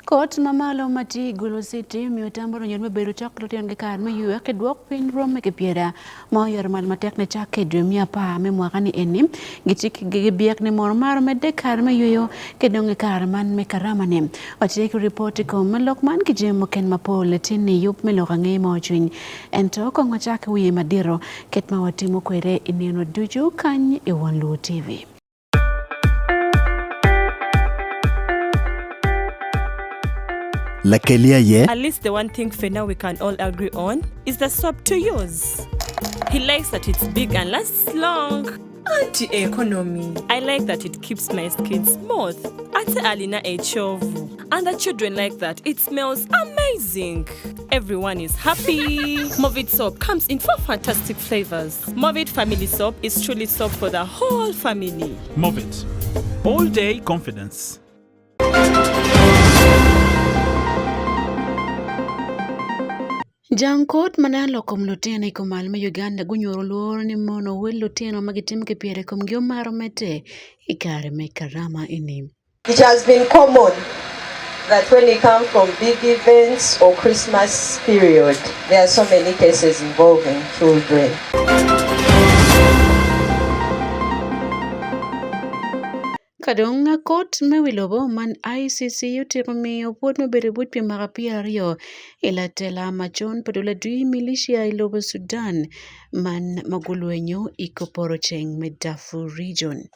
Kot mamalo mati Gulu City miutambo no nyirme beru chaklo tiang ke kar me yue ke duok pin rom ke piera ma yor mal matek ne chak ke dumia pa me mwakani enim gitik ge biak ne mormar me de kar me yuyo ke dong kar man me karama ne wati ke report ko malok man ke jemo ken mapol tin ni yup me lo nge mo chwin ento ko ngachak wi madiro ket ma watimo kwere ineno duju kan e Wanlu TV. At least the one thing for now we can all agree on is the soap to use. He likes that it's big and lasts long. Anti-economy. I like that it keeps my skin smooth. Ate Alina Echovu. And the children like that. It smells amazing. Everyone is happy. Movit soap comes in 4 fantastic flavors. Movit family soap is truly soap for the whole family. Movit. All day confidence. Jankot manalo kom lutena iko malma Uganda gunyoro luor ni mono wel lutena magitim ke piere kom giomaro mete ikare me karama ini. It has been common that when it comes from big events or Christmas period, there are so many cases involving children. Kadonga kot me wilobo man ICC yutiro miyo pod mebere but pi magapia rio ilatela machon padula dui militia ilobo Sudan man magulwenyo ikoporo cheng me Darfur region.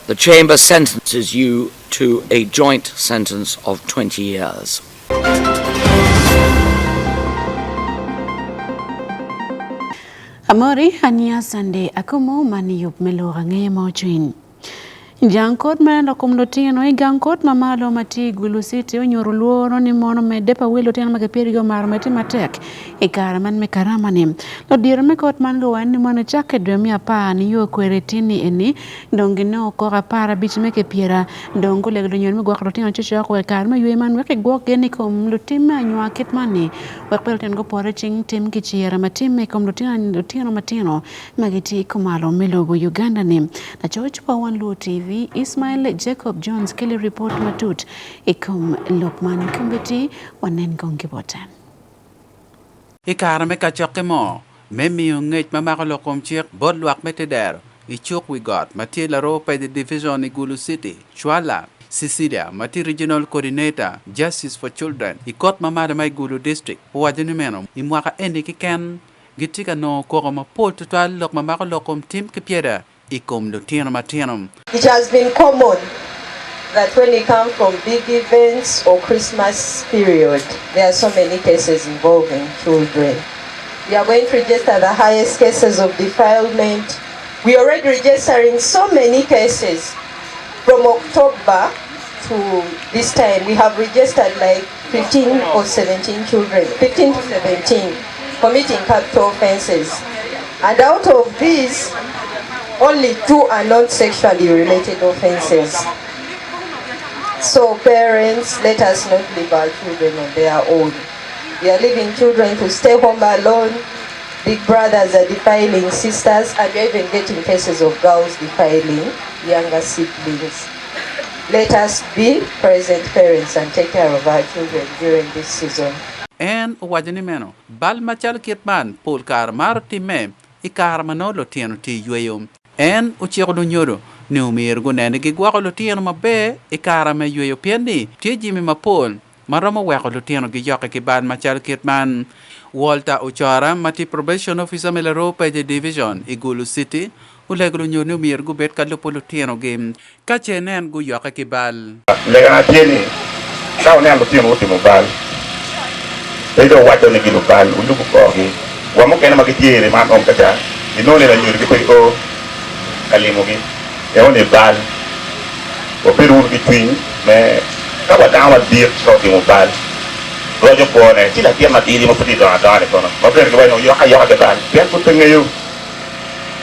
The Chamber sentences you to a joint sentence of 20 years. Amori hania Sunday akumo mani yup melo range mochwin. Jankot manalo kom lutena Jankot mamalo mati Gulu City onyoro luoro ni mono me depa welo tena magapiri go mar meti matek ikara man me karama ni lo dir me kot man go wan ni mono chake dwemia pa ni yo kweretini eni dongi no ko para bich me ke piera dongo le do nyon me go lutena chicho ko kar me yue man we ke go geni kom lutima nywa kit mani we pel ten go pore ching tim ki chiera matim me kom lutena matino magiti komalo melobo Uganda ni na choch pa Wanlu TV Ismail Jacob Jones Kelly report matut ikum Lokman Kumbeti wanen gongibotan. Ikara me kachoke mo me miungit mamakalokom chik bodluak meteder ichuk we got mati laro pa the division Gulu City Chwala Cecilia mati regional coordinator Justice for Children ikot mamada mai Gulu district wajeni meno imwaka endi kiken gitika no koroma pol total lok mamakalokom tim kipieda. It has been common that when it comes from big events or Christmas period, there are so many cases involving children. We are going to register the highest cases of defilement. We are already registering so many cases. From October to this time, we have registered like 15 or 17 children, 15 to 17, committing capital offenses. And out of these, only 2 are not sexually related offenses. So parents, let us not leave our children on their own. We are leaving children to stay home alone. Big brothers are defiling sisters, and we are even getting cases of girls defiling younger siblings. Let us be present parents and take care of our children during this season. And wajani meno, bal machal kitman, polkar martime, ikar manolo tiano ti yueyum. En uchiro nyoro ni umir gunene gigwako lutieno mabe ikara me yueyo piendi tie jimi mapol maramo weko lutieno giyoke kiban machal kitman Walter Uchara mati probation officer melaro pa the division Gulu City ulegro nyoro ni umir gubet kalupo lutieno game kache nen guyoke kibal legana tieni sao nen lutieno utimo bal edo wacho ni gilu bal uluku kogi wamo kena magitiere man om kacha inone la nyoro gipeko kalimogi eone bal o peru ki twin me ka wadawa dir so ki mobal rojo pone tila kia matiri mo pudi da ne kono mo per ko no yo ka bal per ko tengayo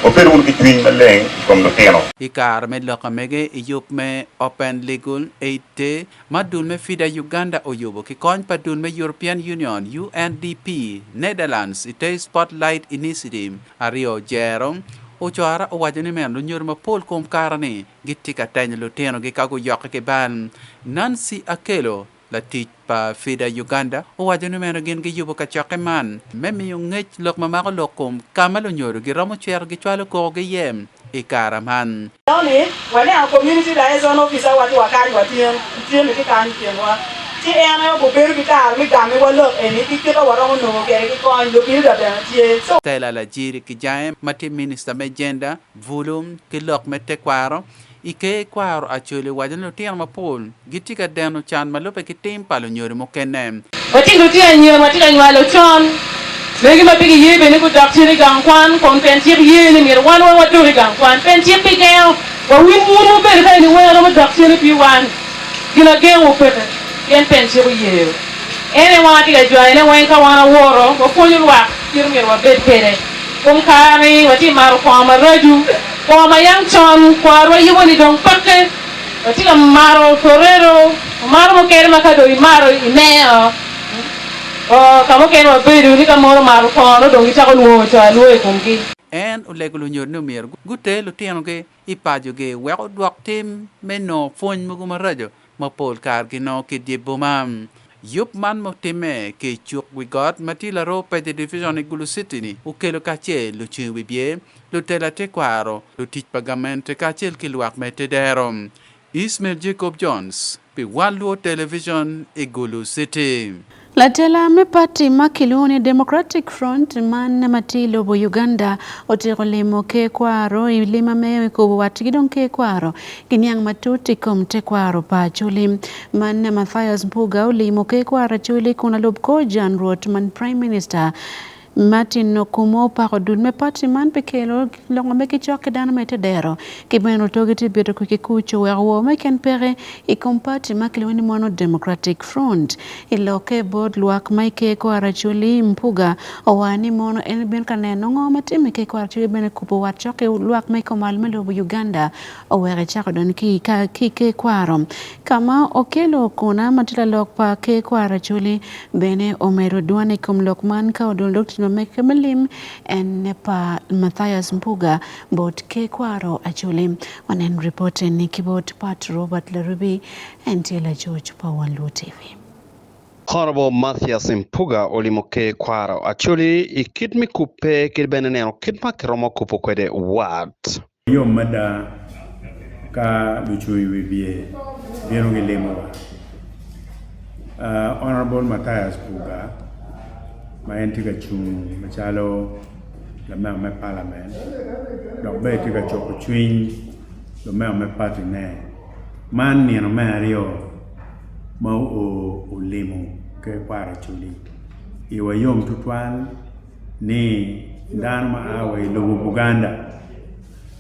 o peru ki twin maleng kom no teno ikar me loka mege yup me open legal aid madul me fida Uganda o yubo ki kon padul me European Union UNDP Netherlands ite spotlight initiative ario jerong o chwara o wajani men lo nyor ma pol kom karani gitika tanya lo teno gi kago yok ke ban Nancy Akelo la tic pa Fida Uganda o wajani men gen gi yubo ka choke man memi yung ngech lok mamako lokom kama lo nyor gi ramo chwer gi chwalo ko gi yem e karaman Only when our community liaison officer what wakari watien tien ki kan tienwa ti ena go beru ki tar mi game wa lo eni ki ke wa ro no ke ki ko ndo ki da ben tie so tela la jiri ki jaem mati minister me gender volume ki lok mete kwaro ike kwaro achole wajan lo tian ma pol gitika deno chan malope ki tim palo nyori mo kenem wati ndo ti anyo mati kan wa lo chon legi ma bigi yebe ni ko daktari gan kwan kon pentir ye ni mir wan wa do gan kwan pentir bi gel wa win mu be ka ni wa ro daktari bi wan gina ge wo pe yen pentir ye ene wa ti ga jo ene wen ka wana woro ko ko ni wa kir mir wa be pere kon kari wati mar ko ma raju ko ma yang chon ko ro yi woni don pakke wati ga maro torero maro mo kere ma ka do maro i meo kamo keno bedu ni kamoro maru kono dongi chako nuo cha luo kongi en ulegulu nyor no mir gute lo tiano ge ipajo ge weko dwak tim meno fon mugo marajo mapol kar gi no ke die bomam yup man mo time ke chuk we got matila ro pe de division e gulu city ni ukelo kache lo chi we bie lo tela te kwaro lo tich pagamente kache ke luak mete derom Ismail Jacob Jones pe Waluo television e gulu city La tela me party makiluni Democratic Front man matilo bo Uganda otirolimo ke kwaro ilima mewe ko watigidon ke kwaro kinyang matuti komte kwaro pa chuli man Mathias Mpuga ulimo ke kwaro chuli kuna lobko Jan Rotman Prime Minister Martin Nokumo parodul me party man pekelo longo me kichoke dana mete dero kibeno togiti bieto kikucho werwo me ken pere I kompati makiluni mono Democratic Front iloke board luak maike ko arachuli Mpuga owani mono enben kaneno ngoma time ke ko arachuli bene kupo wachoke luak maiko malmelo Uganda owere chako don ki ke kwaro kama okelo kuna matila lok pa ke ko arachuli bene omero duane kum lokman ka odol Dr. Mekemelim and Nepa Mathias Mpuga bot ke kwaro achuli wanen reporting ni kibot Pat Robert Larubi and Taylor George pa Waluo TV. Honorable Mathias Mpuga olimoke kwaro achuli ikidmi kupe kilbeneneno kidma kiromo kupo kwede what yo mada ka luchui wibie bieno gelemo Honorable Mathias Mpuga maentiga chung machalo la me parliament donc be tiga choko chwin lo me party ne man ni no mario ma o lemo ke para chuli iwa yom tutwan ni dan ma awe lo Buganda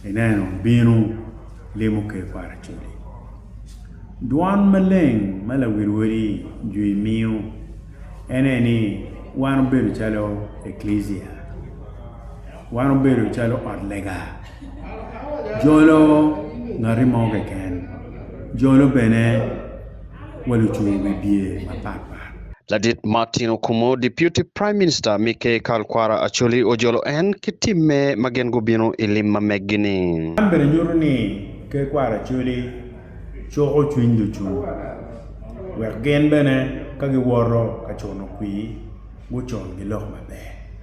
enano binu lemo ke para chuli duan maleng mala wirwiri jui miu eneni wan beru chalo ecclesia wan beru chalo odlega jolo ngarimo ken jolo bene walu chuwe bie mapapa Ladit Martin Okumo Deputy Prime Minister Mike Kalkwara achuli ojolo en kitime magen gobino ilima megini ambere nyuruni ke kwara chuli choko chwindu chu wergen bene kagi woro kachono kwi muchon gilok mabe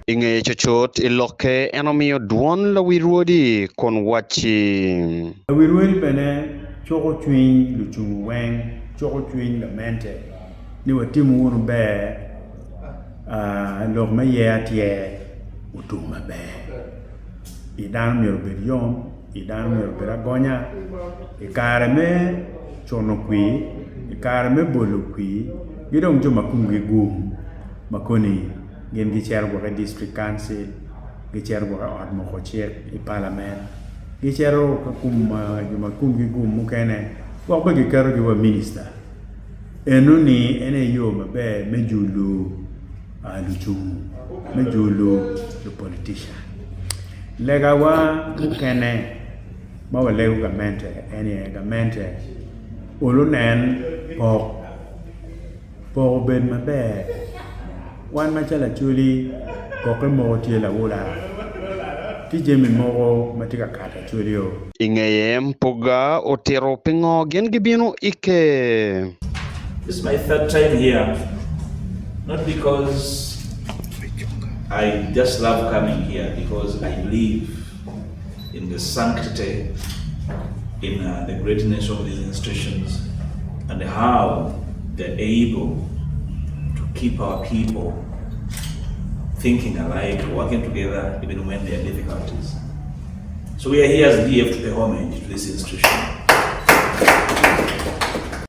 inge chochot iloke enomio duon la wirwodi kon wachi wirwodi bene choko chwin luchu wen choko chwin la mente ni watimu wonu be lok ma ye atie utu mabe idan mi roberiom idan mi roberagonya ikare me chono kwi ikare me bolo kwi gidong jo makungi gum makoni gen gi cher go district council gi cher go od mo ko cher I parliament gi cher ko kum jo makungi gum mukene ko ba gi karo gi wa minister enuni ene yo mabe mejulu aluchu mejulu the politician lega wa mukene ma wa legu gamente ene gamente olunen po ben mabe wan machala chuli ko ke mo tie la wula kijemi moko matika kata chulio. Ingeye Mpuga otero pingo gen gibino ike. This is my third time here, not because I just love coming here, because I believe in the sanctity, in the greatness of these institutions, and how they're able to keep our people thinking alike, working together even when there are difficulties. So we are here as DF to pay homage to this institution.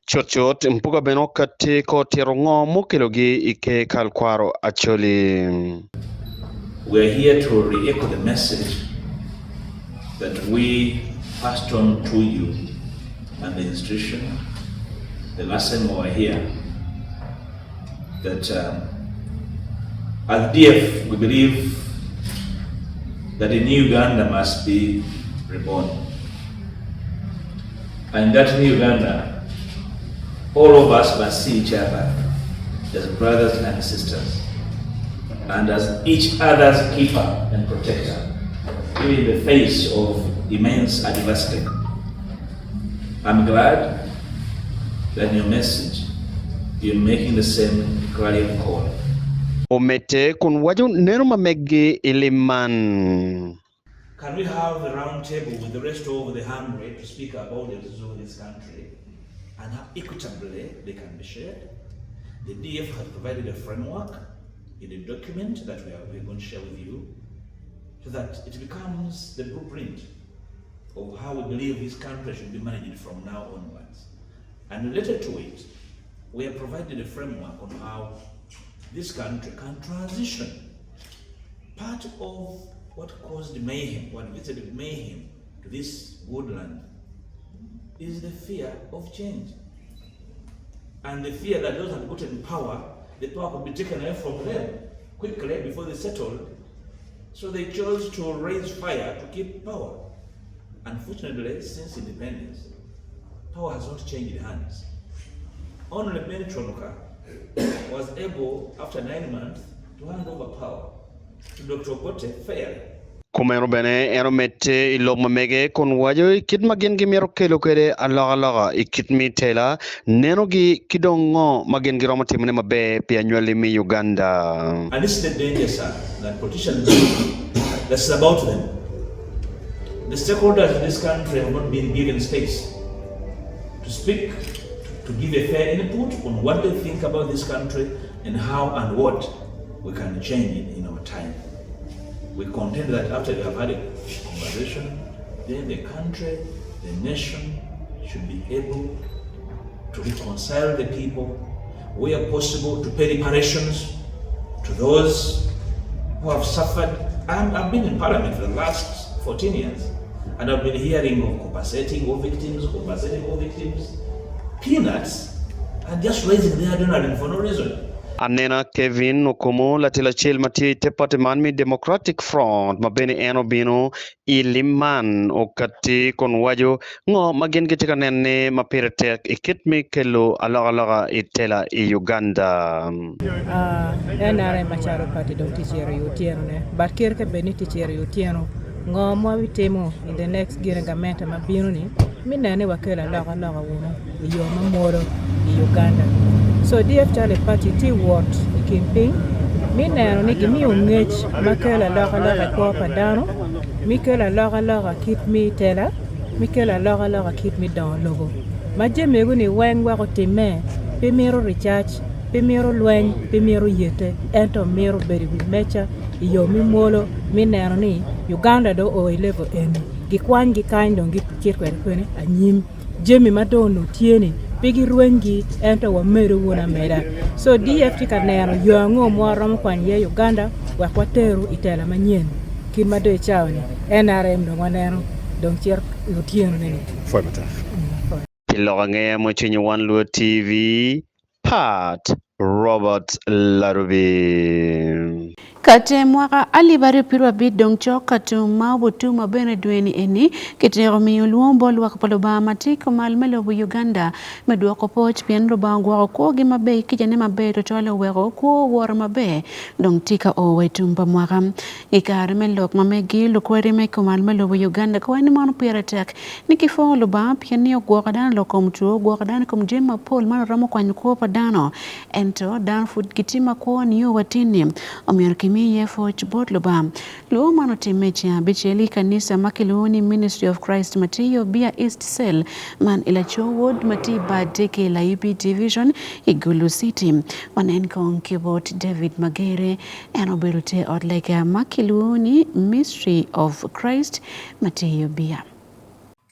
Chochot Mpuga beno kate ko tirongo mukelogi ike kalkwaro acholi. We are here to re-echo the message that we passed on to you and the institution the last time we were here, that as DF we believe that a new Uganda must be reborn. And that new Uganda, all of us must see each other as brothers and sisters, and as each other's keeper and protector, even in the face of immense adversity. I'm glad that in your message, you're making the same clarion call. Omete kun waju neruma megge iliman. Can we have the round table with the rest of the hungry to speak about the resources of this country and how equitably they can be shared? The DF has provided a framework in the document that we're going to share with you, so that it becomes the blueprint of how we believe this country should be managed from now onwards. And related to it, we have provided a framework on how this country can transition. Part of what caused mayhem, what we said mayhem to this woodland, is the fear of change. And the fear that those had gotten power, the power could be taken away from them quickly before they settled. So they chose to raise fire to keep power. Unfortunately, since independence, power has not changed hands. Only Ben Chonoka was able, after 9 months, to hand over power to Dr. Okote fairly. Kumero bene eromete iloma mege kon wajo ikitma gen gimero kelo kere alaga ikitmi tela nenogi kidongo magen giroma timne mabe pia nywele mi Uganda. And this is the danger, sir, that politicians that's about them. The stakeholders in this country have not been given space to speak, to give a fair input on what they think about this country and how and what we can change it in our time. We contend that after we have had a conversation, then the country, the nation should be able to reconcile the people, where possible to pay reparations to those who have suffered. I've been in Parliament for the last 14 years, and I've been hearing of compensating all victims, peanuts, and just raising their adrenaline for no reason. Anena Kevin Okomo latila chilmati tepate manmi Democratic Front mabene enobino iliman okati kon wajo ngo magen getika nene mapirete ikitmi kelo alaga itela I Uganda. NRM macharo party do tichero yotieno ne but kirke beni tichero yotieno ngo mo witemo in the next government mabino ni minane wakela alaga wono yo mamoro I Uganda. So DF Charlie Party T Ward Kimping Minano Niki Mi Ungech Makela Laga Kwa Padano Mikela Laga keep me teller Mikela Laga keep me down logo Maje Meguni Wang Wako Time Pemiro Recharge Pemiro Lwen Pemiro Yete Ento Miro Beri Mecha Yomi Molo Minano ni Uganda do o level eni Gikwan Gikaindo Gikirkwe Anyim Jemi Madono Tieni Bigi Ruengi ento wa meru wuna mera. So DF tika nero yuango mwaram kwanye Uganda wakwateru itela manyen. Kimado ichaoni NRM do wanero dong chier lutieno nini. Formative. Pilonge mo chinyo One Luo TV part Robert Larubi. Kate mwaka alibari pirwa bidong choka tuma butuma bene dweni eni kitero miyo luombo luwaka paloba matiko malmelo bu Uganda medwa ko poch pien roba ngwa ko gi mabe kijane mabe to tole wero ko wor mabe dong tika o wetumba mwaka ikar melok mamegi lukweri meko malmelo bu Uganda ko ni mono piratek nikifo luba pien ni ogwa dan lokom tuo ogwa dan kom jema pol man ramo kwa nyuko padano ento dan food kitima ko niyo watini Amerikimi yefo chbot lobam lo mano timecha bicheli kanisa makiloni Ministry of Christ Matiyo Bia East Cell man ilacho ward mati badeke la UP division Igulu City wanen kon keyboard David Magere enoberute odlega makiloni Ministry of Christ Matiyo Bia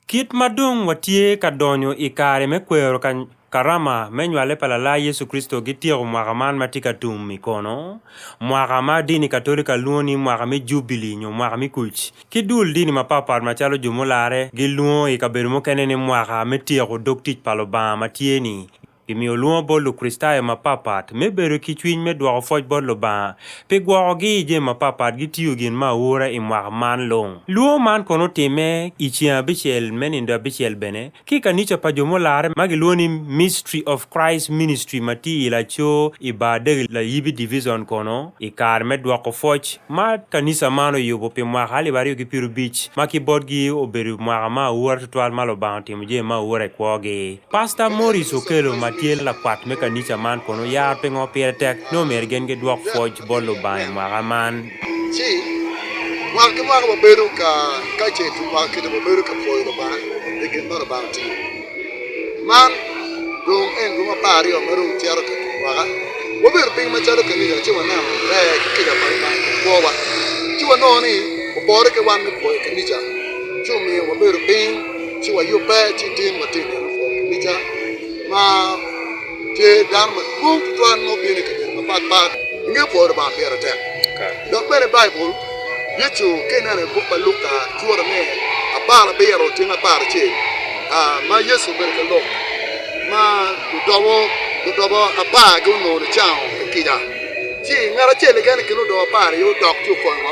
kit madung watie kadonyo ikare mekwero kan karama menywale palala Yesu Kristo gitiyo mwagaman matika mikono mwagama dini katolika luoni mwagami jubili nyo mwagami kulch kidul dini mapapar machalo jumulare giluo ikaberumo kenene mwagami tiyo doktich paloba matieni Gimi oluo bolu kristaye mapapat meberu kichwiny medwaro foj bolu ba pe gworogi je mapapat gitiyo gin maura imwag man long luo man kono time ichia bichel menindo bichel bene kika nicha pa jomolare magiluo ni Mystery of Christ Ministry mati ilacho ibade la yibi division kono ikar medwaro foj ma kanisa mano yubo pe mwag hali bari gipiru bich makibodgi oberu mwag maura tutwal malo ba timje maura kwoge Pastor Morris Okelo tiel la kwat mekanisha man kono ya pengo pietek no mergen ge dwok foj bolo bai magaman chi mwaka beru ka chetu mwaka de beru ka foj lo ba de gen no ba ti man dum en dum pari o meru tiaro ka mwaka wo beru ping ma charo ka ni chi wana ki da ba ba wo wa chi wa no ni o bore ke wan ko ka ni cha chu mi wo beru ping chi wa yu pa chi tin ma tin ni cha ma ke dan ma kum tuan no bini ke ma pat nge por ba pere te do bere bible yetu ke na ne bu pa luka tuora me abala be ro tinga par che ma yesu bere ke lo ma do do aba go no de chao ki da chi ngara che le gan ke no do par yo dok tu ko ma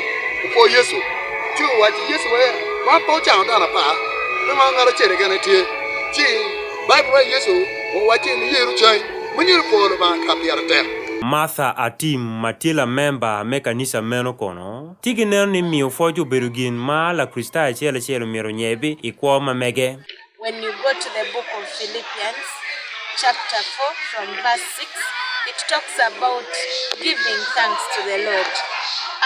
ko yesu chu wa yesu wa po chao da na pa ma ngara che le gan tie chi bible yesu o wa che ni yeru chai Martha Atim Matila member mekanisa meno kono tiginer ni mi ofojo berugin ma la krista chelo mero nyebi ikwo mamege. When you go to the book of Philippians chapter 4 from verse 6 it talks about giving thanks to the Lord.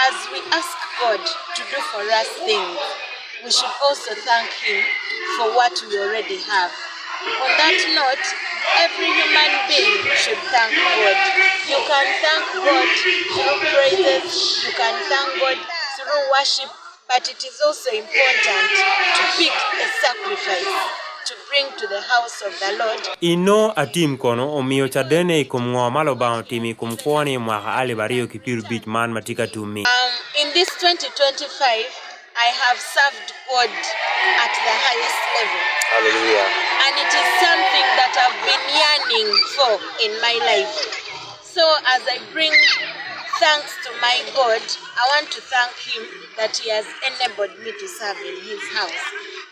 As we ask God to do for us things, we should also thank him for what we already have. On that note, every human being should thank God. You can thank God through praises, you can thank God through worship, but it is also important to pick a sacrifice to bring to the house of the Lord. Ino atim kono omiyo chadene ikumngwa malo bao timi kumkwani mwaka alibario kipiru beach man matika tumi. In this 2025, I have served God at the highest level. Hallelujah. And it is something that I've been yearning for in my life. So as I bring thanks to my God, I want to thank him that he has enabled me to serve in his house.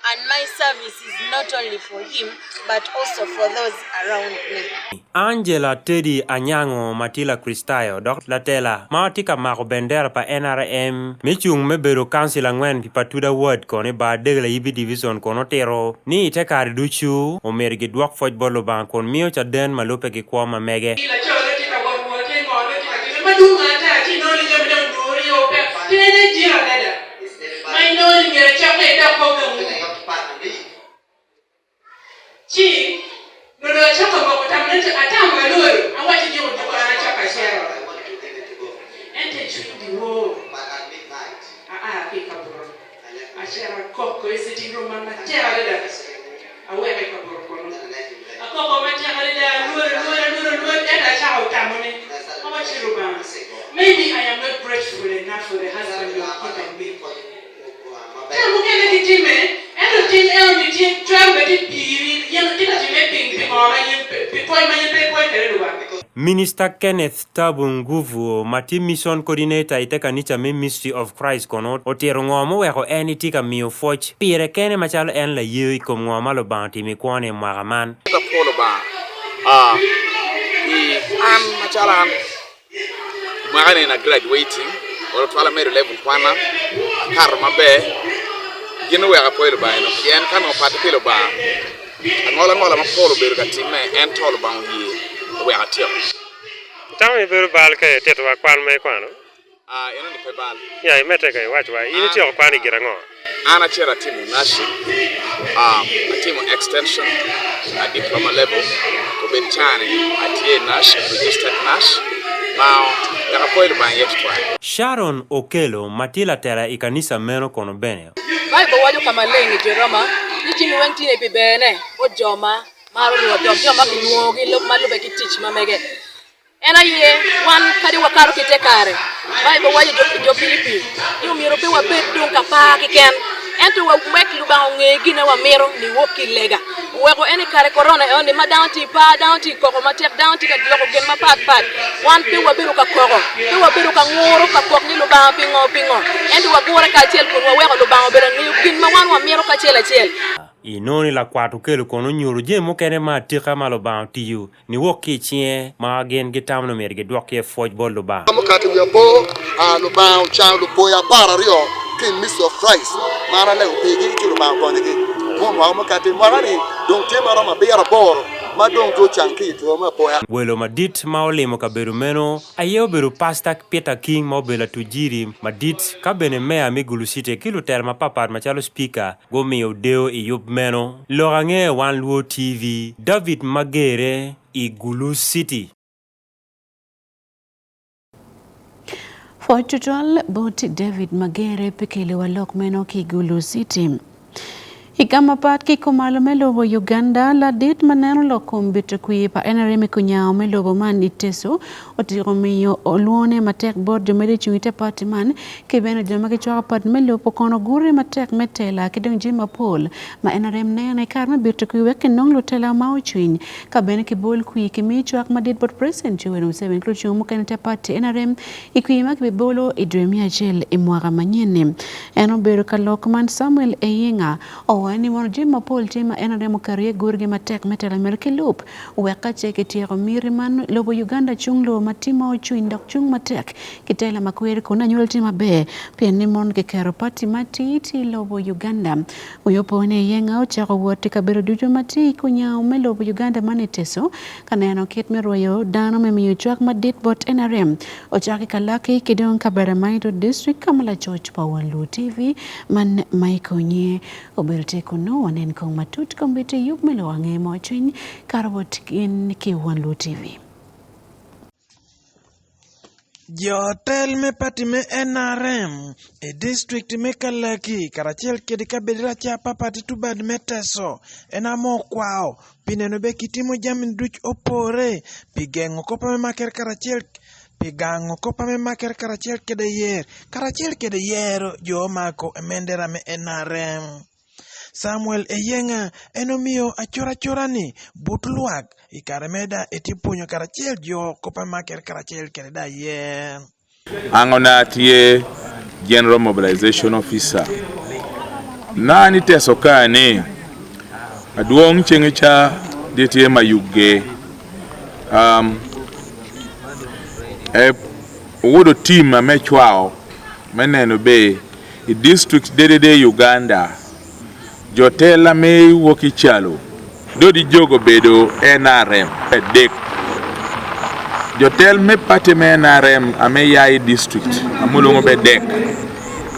And my service is not only for him, but also for those around me. Angela Teddy Anyango Matila Kristayo Dok Latela Matika Mako Bendera pa NRM Michung Mebero Council Angwen Pipatuda Word Kone Ba Degla Ibi Division Konotero Ni Itekari Duchu Omerigi Dwak Fojbolo Ban Kon Mio Chaden Malupe Kikwama Mege Chi no do chaka ba kutamnete atamba lori anwachi jiko jiko ana chaka shero ente chindi wo kika bro ashera kokko sitting room mama tera dada aweke ka bro kono akoko matera dada lori eta chao tamone how chiru ba maybe I am not grateful enough for the husband you have given me tell me kitime Minister Kenneth Tabunguvu, Mati Mission Coordinator ite kanisa Ministry of Christ kono, otero ngomo weko eni tika miyo foch, pire kene machalo en la yui kom ngoma lo banti mikwane mwagaman. The polo bar, an machalan, mwagane na graduating, or twala made 11 kwana, karma be, gino weka polo bar, no, yen kano pati polo bar, ngola ma polo beru ka time, en tolo bang yi, weka tiyo. Tama beru bal kaya teto wa kwan me kwano? Eno ni pe bal. Ya, imete kaya wachwa, ini tiyo kwani gira ngo? Ana chera timu nashi, a timu extension, at diploma level, to be chani, at ye nash, registered nash, now, yakapoilu ba yetu kwa. Sharon Okelo, Matila Tera ikanisa meno kono bene. Bible wajo kama lengi Jeroma, nijini wengtine pibene, o joma, maro joma kinuogi, lop malube ki teach mamege. Ena ye, wan kadi wakaro kitekare. Bible wajo jo Filipi, yu mirope wa bedung kapaki ken. Ento wa wek luba ngegi na wa mero ni woki lega. Weko eni kare corona e oni ma downti pa downti koko ma tek downti ka loko gen ma pat. Wan pe wa beru ka koko. Pe wa beru ka ngoro ka kok ni luba pingo. Ento wa gore ka chel kun wa weko luba beru ni gin ma wan wa mero ka chel. Inoni la kwatu kelu kono nyuru je mo kene ma tika malo ba tiyu ni woki chie ma gen gitam no merge doke foj bol lo ba. Mukati ya bo lo ba cha lo boya para rio kin Mr. of Christ mara le upegi ki lo ba bonde ki mo mukati marani don tema rama be ara bor ma don to chanki to ma boya. Welo madit ma olemo ka beru meno ayo beru Pastor Peter King mo bela tujiri madit ka bene mea mi gulusite kilo terma papa ma chalo speaker go mi odeo e yub meno lorange wan luo TV David Magere i Gulu City. For tutorial about David Magere pekele walok meno ki Gulu City. Ikama pat ki kumalo melobo Uganda la dit maneno lo kumbito kuipa NRM kunyao melobo man iteso otiro miyo oluone matek board jomede chungite party man kibeno jomake chwa pat melobo kono gure matek metela kidong jima pol ma NRM nene karma bito kuiweke nong lotela mao chuin kabene kibol kui kimi chwak madit bot present chuwe no 7 klu chumu kenete party NRM ikuima kibibolo idremia jel imwaga manyene eno bero kalokman Samuel Eyenga wani mono jima pol tima NRM kariye gurge matek metela merke loop weka cheke tiero miriman lobo Uganda chunglo matima ochuin dok chung matek kitela makwere kuna nyul tima be pia ni mon ke kero pati matiti lobo Uganda uyopo ne yenga ochako wote kabero dujo mati kunya ume lobo Uganda maniteso kaneno kit meroyo dano memiyo chwak madit bot NRM ochaki kalaki kidong kabera maito district kamala George Pawalu TV man maikonye obelte kuno wanen kong matut kombete yup melo wange mochwin karabot in ki Wanlu TV. Jotel me pati me NRM e district me kalaki karachel kedi kabedira chapa pati tubad meteso enamo kwao pineno be kitimo jamin duch opore pigengo kopa me maker karachel pigango kopa me maker karachel kede yer jo mako emendera me NRM. Samuel Eyenga enomiyo achora ni butluak ikaremeda etipunyo karachel jo kopa maker karachel kede da yen. Angona tie General Mobilization Officer. Nani teso kane aduong chengecha detie mayuge wodo team amechwao meneno be i district dede Uganda jotela me woki chalo dodi jogo bedo NRM dek jotel me pate me NRM ame yai district amulungo be dek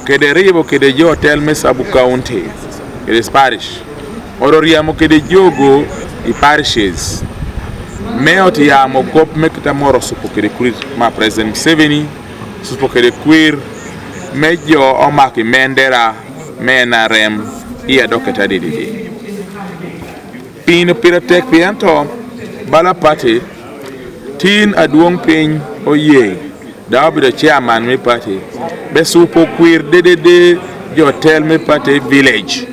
kede ribo kede jotel me sabu county kede parish ororiamo kede jogo i parishes me oti ya mogop me kita moro supo kede kurir ma president Museveni supo kede queer mejo omaki mendera me NRM iya doketa dede pino piratek pianto bala party tin aduong piny oye dabido chairman me party be supo queer dede jotel me party village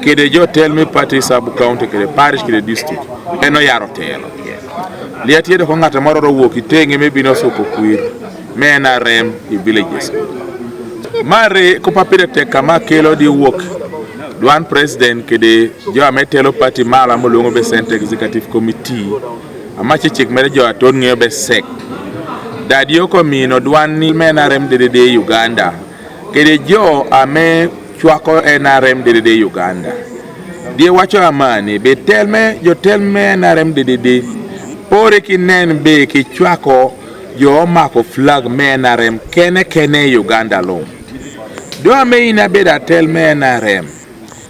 kede jotel me party sub county kede parish kede district eno yaro telo liet yedo ko ng'ata moro wuok itenge mebino suko kwir mena rem i villages mare ko papire tek kama kelo di wuok dwan president kede jo ametelo party mala molongo be Central Executive Committee amache chik mere jo aton ng'eyo be sek dadio ko mino dwan ni mena rem de Uganda kede jo ame chwako NRM de Uganda die wacho amani be telme jo telme NRM de pore ki nen be ki chwako jo mako flag me NRM kene Uganda lo do ame ina be da telme NRM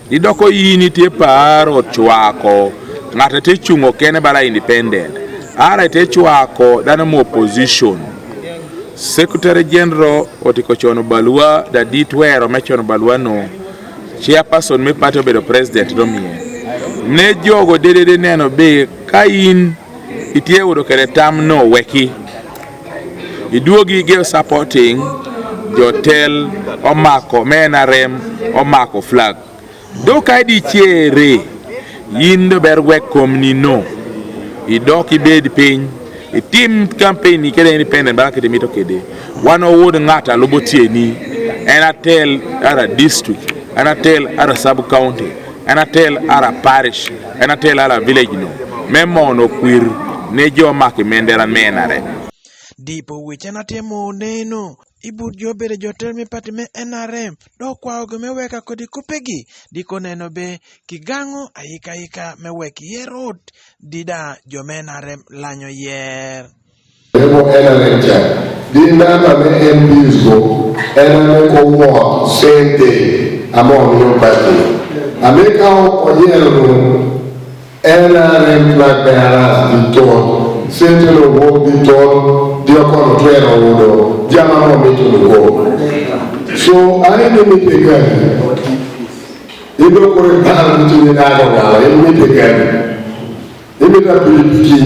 di doko yini tie paro chwako ngata te chungo kene bala independent ara te chwako dana mo opposition Secretary General otiko chono balua da ditwero me chono balua no chairperson me party obedo president do mie ne jogo dede neno be kain itie udo kere tam no weki iduogi ge supporting jotel omako menarem omako flag do kai di chere yindo ber wekom ni no idoki bed pin team campaign ni kede independent ba kede mito kede wano wood ngata lobotie ni enatel ara district enatel ara sub county enatel ara parish enatel ara village no memo no kwir ne jo make menderan menare dipo weche natemo neno ibut jo bere jotel mi pati me NRM do kwa go meweka kodi kupegi diko neno be kigango ayika meweki yerot dida jo NRM lanyo yer ebo NRM cha dinda ma me MPs go NRM ko mo same day among your party America o yero NRM flag bearers dito Central won't be told, they are going to train on the German to go. So I didn't meet again. You don't go down to the Nagawa, you meet again. You meet a pretty,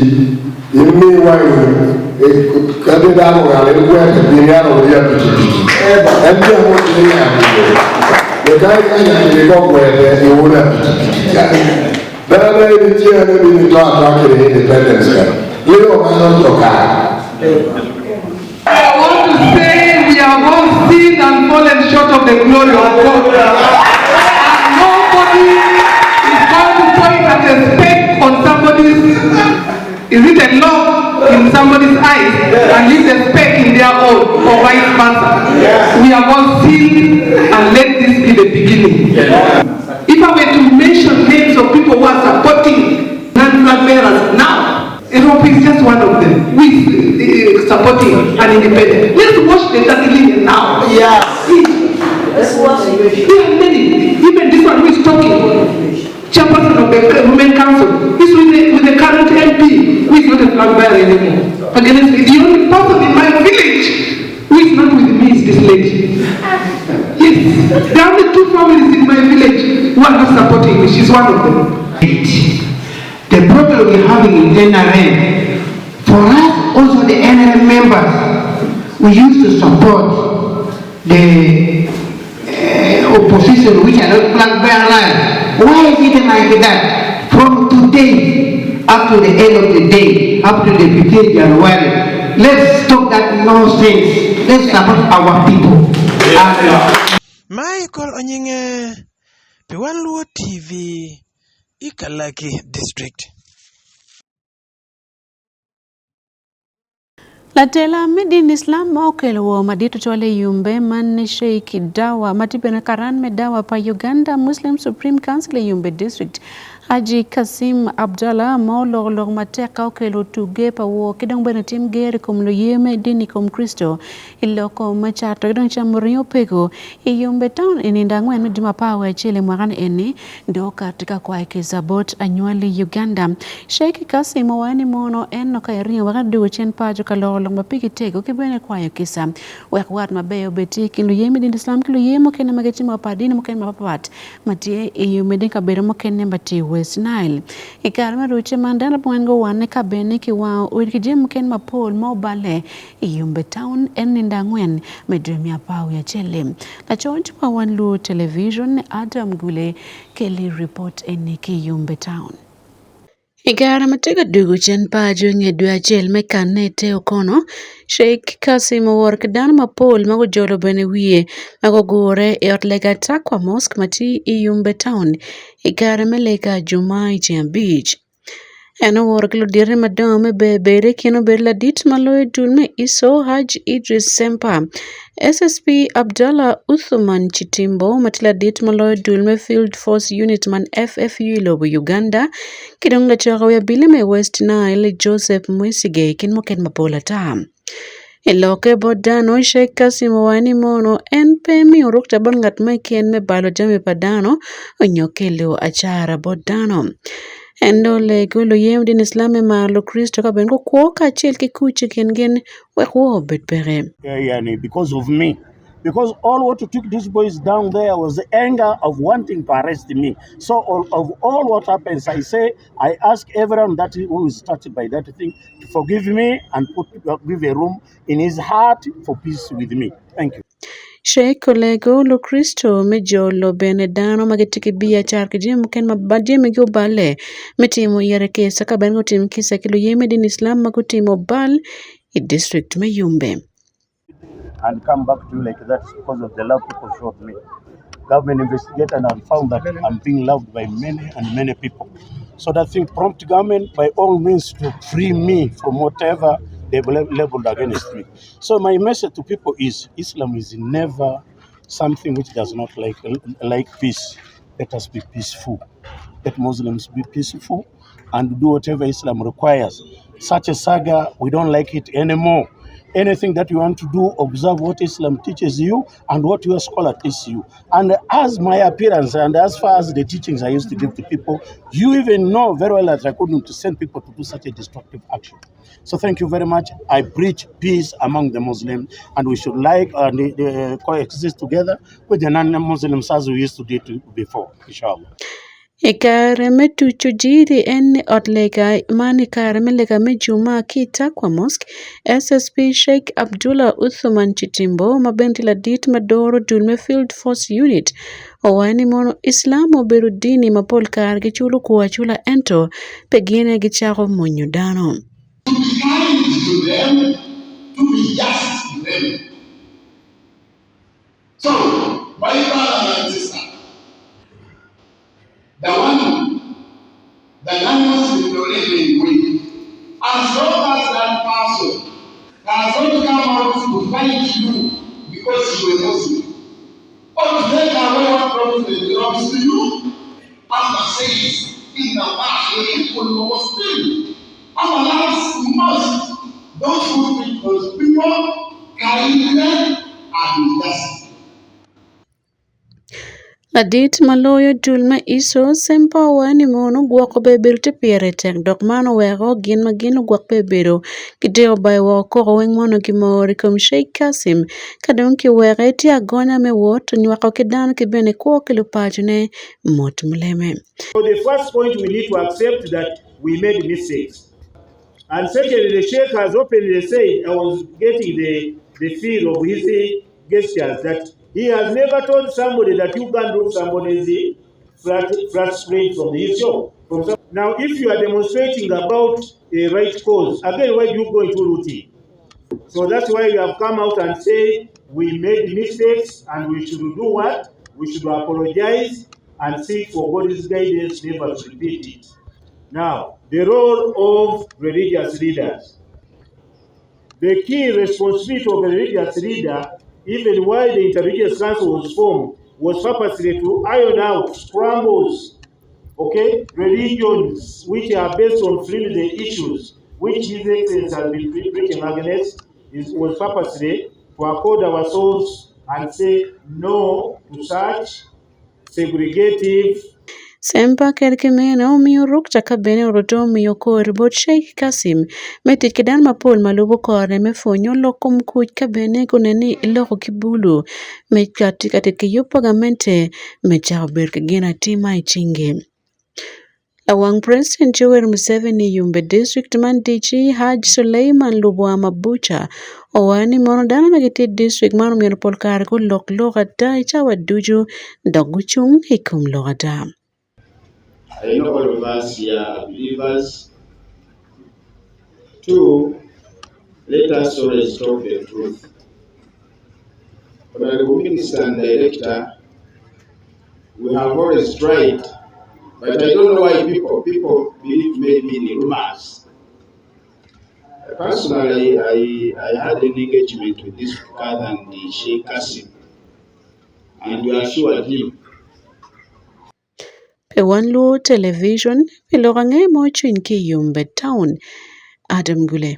you may why a Kadinawa, and where the Piano will have to and then what they have the guy can go where they would have to then I didn't hear them in the talk about independence. I want to say we have all sinned and fallen short of the glory of God. And nobody is going to point at a speck on somebody's, is it a log in somebody's eyes and leave the speck in their own or vice versa. We have all sinned and let this be the beginning. If I were to mention names of people who are supporting non-flag bearers now, Europe is just one of them. We supporting an independent. Let's watch the Tanzanian now. Yeah. Let's watch it. There are many. Even this one who is talking, chairperson of the Women Council, is with the current MP, who is not a flag bearer anymore. Against me, the only person in my village who is not with me is this lady. Yes. There are only two families in my village who are not supporting me. She's one of them. The problem we're having in NRM, for us also the NRM members, we used to support the opposition which are not flag bearers. Why is it like that? From today up to the end of the day, up to the 15th January, let's stop that nonsense. Let's support our people. Michael Onyinge, Piwanluo TV. Ikalaki District. Latela medin Islam okelo madito chole yumbe man Sheikh Dawa matipena karan medawa pa Uganda Muslim Supreme Council Yumbe District Haji Kasim Abdallah Maulo lor mateka okelo tuge pa wo kidong bena tim gere kom lo yeme dini kom Kristo iloko machato kidong chamurio pego Yumbe town inindangwen medima pawe chele mwaran ene ndo katika kwa ekizabot annually Uganda Sheikh Kasim wani mono eno kairio wakadu chen pajo kalor long mapiki tego kibene kwa yokisa wekwat mabeyo beti kilo yeme dini Islam kilo yemo kene mageti mapadini mokene mapapat matie Yumbe kabere mokene mbati West Nile. Ikarma ruche mandana pwengo wane kabene kiwa uikijem ken mapol mobile Yumbe town enindangwen medremia pau ya chele. La chonchi pa Wanlu television Adam Gule Kelly report eniki Yumbe town. Igara matega dugu chen pajo ng'edwe achiel mekane te okono, Sheikh Kasim Work dan mapol mago jolo bene wiye mago gore e ot lega Takwa Mosque mati i Yumbe Town, igara meleka Jumai Chiang Beach. Eno work lo dire madame bere kino berla dit malo dulme iso Haj Idris Sempa. SSP Abdallah Uthman Chitimbo matila dit malo dulme Field Force Unit man FFU lobo Uganda. Kidong la chago ya bilime West Nile Joseph Mwisige kin moken mapola tam. Iloke bodano Sheikh Kasim wani mono NP mi urukta bangat mekien me balo jame padano onyoke leo achara bodano. Endo le gulo yem din Islame marlo Kristo ka bengo kuoka chel ki kuchi kengen wekwo betbere. Yani because of me. Because all what took these boys down there was the anger of wanting to arrest me. So of all what happens, I ask everyone that who is started by that thing to forgive me and give a room in his heart for peace with me. Thank you. Sheikh Olego lo Kristo me jolo bene dano magetiki biya char kijem ken mabadje me go bale metimo yere kesa ka bengo tim kisa kilo yeme din Islam magutimo bal I district me Yumbe. And come back to you like that because of the love people showed me. Government investigated and found that I'm being loved by many and many people. So that thing prompt government by all means to free me from whatever they've labeled against me. So my message to people is Islam is never something which does not like peace. Let us be peaceful. Let Muslims be peaceful and do whatever Islam requires. Such a saga, we don't like it anymore. Anything that you want to do, observe what Islam teaches you and what your scholar teaches you. And as my appearance and as far as the teachings I used to give to people, you even know very well that I couldn't send people to do such a destructive action. So thank you very much. I preach peace among the Muslims and we should coexist together with the non-Muslims as we used to do before, inshallah. Ikare metucho jiri ene otlega mani kare melega mejuma kita kwa mosque SSP Sheikh Abdullah Uthman Chitimbo mabenti la dit madoro dulme Field Force Unit owani mono Islamo berudini mapol kar gichulu kuwachula ento pegine gichako monyudano. To be kind to them, to be just to them. So, my brother and sister, the one, the non-Muslim believing with, as long as that person has not come out to fight you because you are Muslim, or to take away what property belongs to you, Allah says, in the Bible, equal Muslim. Allah must, those who treat those people, kindness and justice. Adit maloyo dulma iso sempa wani mono gwako beberu te piere tek dok mano wero gin magino gwak beberu gideo bai wako weng mono kimori kom Sheikh Kasim kadon ki were ti agona me wot nywako kidan kibene kwa kilupajune mot mleme. So the first point we need to accept that we made mistakes. And secondly, the Sheikh has openly said, I was getting the feel of his gestures that he has never told somebody that you can do somebody's flat screen from his show. Now, if you are demonstrating about a right cause, again, why do you go into routine? So that's why we have come out and say we made mistakes and we should do what? We should apologize and seek for God's guidance never to repeat it. Now, the role of religious leaders. The key responsibility of a religious leader, even while the Inter-Religious Council was formed, was purposely to iron out scrambles, religions which are based on flimsy issues, which His Excellency has been preaching against, was purposely to accord ourselves and say no to such segregative. Sempa kerkemena umiyo rukta kabene uroto umiyo kore bot Sheikh Kasim metit kidan mapol malubo kore mefonyo loko mkuj kabene kuneni iloko kibulu mechati katika yupo gamente mechao berke gina tima ichinge. Awang President Yoweri Museveni Yumbe District Mandichi Haj Suleiman Lubwama Bucha owani mono dana magiti district mano miano polkar ko lok loga da ichawa duju doguchung hikum loga da. I know all of us here are believers. 2, let us always talk the truth. Honorable Minister and Director, we have always tried, but I don't know why people believe maybe in rumors. Personally, I had an engagement with this father and the Sheikh Kasim, and we assured him. Pewanlu Television, Pilorange Mochin Kiyumbe Town, Adam Gule.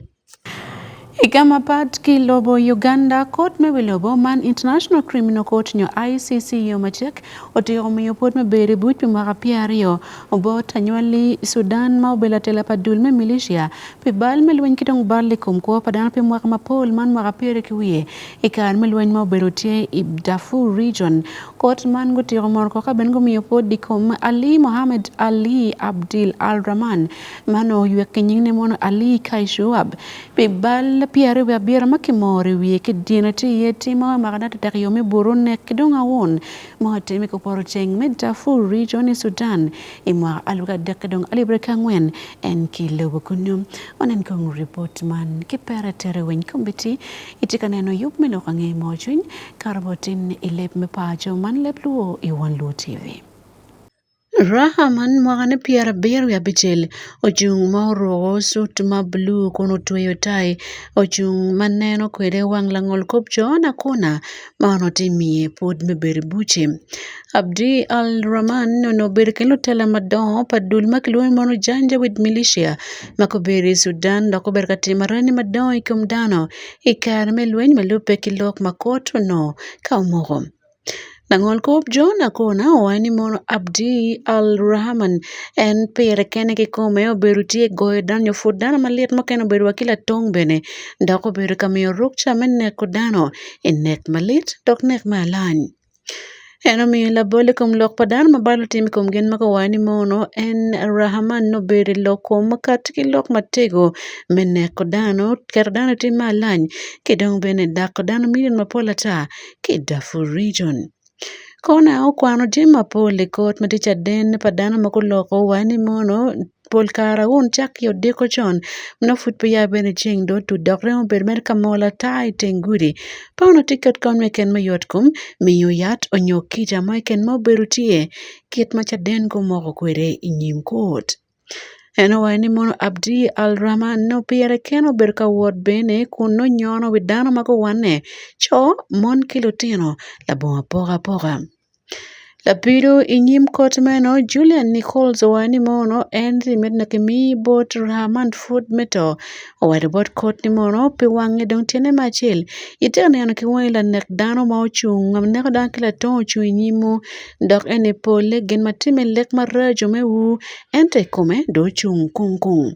Igamapat Kilobo Uganda Court me Wilobo Man International Criminal Court nyo ICC yo machek otiomo yo pot me beri buch pi marapiario obo tanyoli Sudan ma obela tela padul me militia pi bal me lwen kitong barli kumko padana pi mwaka mapol man marapiare kiwie ikan me lwen ma oberotie i Darfur region court man go tiro morko ka ben go mi yo pot dikom Ali Mohammed Ali Abdil Al Rahman mano ywe kenying ne mono Ali Kaishuab pi bal piare we abira makimori we kidina ti yeti ma magana ta yomi burune kidonga won mo temi ko porcheng me Darfur region in Sudan imwa aluga dekadong alibreka ngwen en kilo kunum onen kong report man kipere tere wen kumbiti itikane no yup melo kange mojun karbotin ilep me pajo man lepluo iwan lu TV Rahaman mwagane piara beru ya bichel ojung mauro sut ma blue kono tuyo tai ojung maneno kwede wang langol kopcho na kuna maano timie pod meberi buche Abdi Al Rahman no berkelo tela madon padul makluo mono janja with militia makoberi Sudan dako berkati marani madon ikumdano ikarme lwen melupe kilok makoto no kaumogo Nangol kop John akona wani mono Abdi Al Rahman en pere kene ki kome o berutie goe danyo fudana maliet mokeno beru wakila tong bene ndako beru kamio rukcha menne kodano nek malit dok nek malany. Eno mi la bole kum lok padan mabalo timi kum gen maka wani mono en Rahman no beri loko makatiki lok matego menne kodano kerdano timi malany kidong bene da kodano million mapola ta ki Darfur region. Kona okwano jima pole kot maticha den padana makuloko wani mono polkara un chak yo deko chon mna futpo ya bene ching do tu dokre mo bermer kamola tai tenguri pauno ticket kon meken mayot kum miyo yat onyo kita maiken mo berutie kit macha den ko moko kwere inyim kot Eno wani mono Abdi Al Rahman no piere keno berka word bene kuno nyono widano mako wane cho mon kilotino la bonga poga La pido inyim kotmeno Julian Nichols wani mono enzi medna kemi bot Rahman food meto wadi bot kot ni mono pi wangi dong tiene machil iterne ano kiwani la nek dano mauchung ngam nek dan kila ton chu inyimu dok ene pole gen matime lek marajo mewu ente kome do chung kung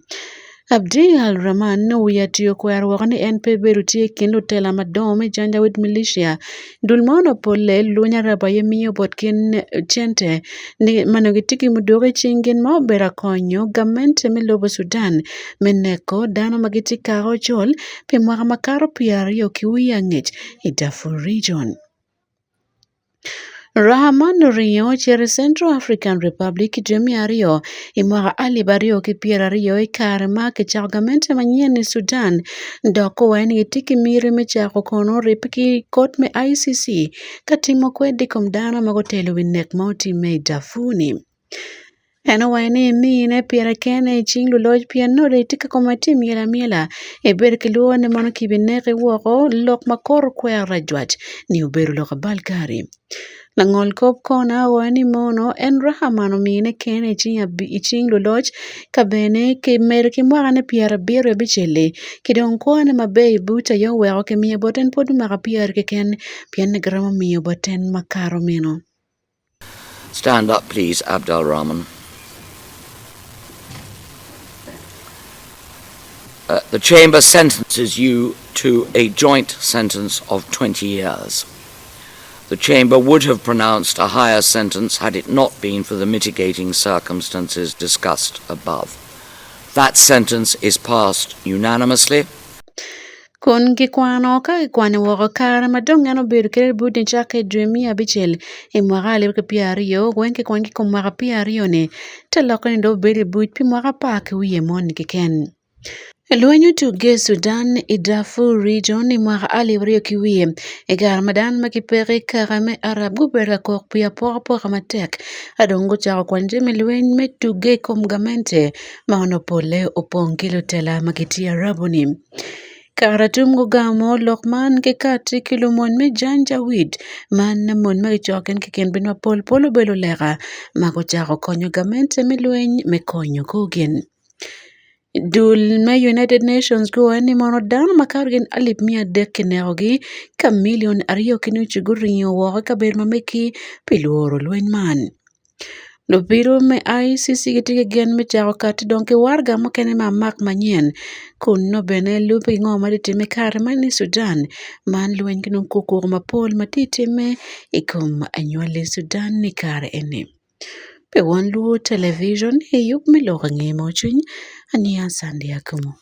Abdi Al Rahman no wiyatiyo kwar wakani NP berutie kinlo tela madome janja with militia dulmono pole lunya raba yemiyo botkin chente ni manogitiki mudoge chingin mo bera konyo gamente milobo Sudan meneko dano magiti karo jol pe mwaka makaro piario kiwia ngech i Darfur region Rahman Rio chere Central African Republic jemi ario imwaga alibario ki piera rio ikarema ke chagamente manyene Sudan ndoko wani itiki miri mechako kono ripiki kot me ICC katimo kwedi komdana magotelo winek mauti me Darfuni Eno wani mine piera kene chinglu loj piano de tika komati miela e berkiluo ne mono kibineke woko lok makor kwe rajwat ni uberu loka balkari Nangol kop kona wani mono en Rahman mine kene iching luloj kabene ke mer ki mwagane piara biro bichele kidong kone mabei buta yo wero ke miya boten podu maka piar ke ken pian grama miya boten makaro meno. Stand up please, Abdul Rahman. The Chamber sentences you to a joint sentence of 20 years. The Chamber would have pronounced a higher sentence had it not been for the mitigating circumstances discussed above. That sentence is passed unanimously. Kun kikwano ka kikwani woko kara madong ano bedo kere budin chake dwemi abichel imwaka libre piario gwen kikwan kikumwaka piario ne taloko ni do bedo bud pi mwaka pak wiye mon kiken. Lwenyu tuge Sudan i Darfur region ni mwaka alibrio kiwie egar madan makipere karame Arab gubera kok pia poka matek adongo chako kwanje milwen me tuge komgamente maonopole opong kilo tela magiti Arabuni. Karatum gamo Lokman ke kati kilomon me janja wid man mon me choken ke ken binwa polo belo lega mago chako konyo gamente milwen me konyo kogen. Dul me United Nations go ani mono dan makargen alip mia dekinerogi ka million ario kinuchi gurinyo waka kaber mameki piluoro lwen man. Lubiro me ICC gitige gen me chako kati donke warga mokene mak manyen kun no bene lupi ngoma ditime kare mani Sudan man lwen kinun kukur mapol matitime ikum anywale Sudan ni kare ene. Pe wan luo television yup me loka ngemo chuny ania sandi akumo.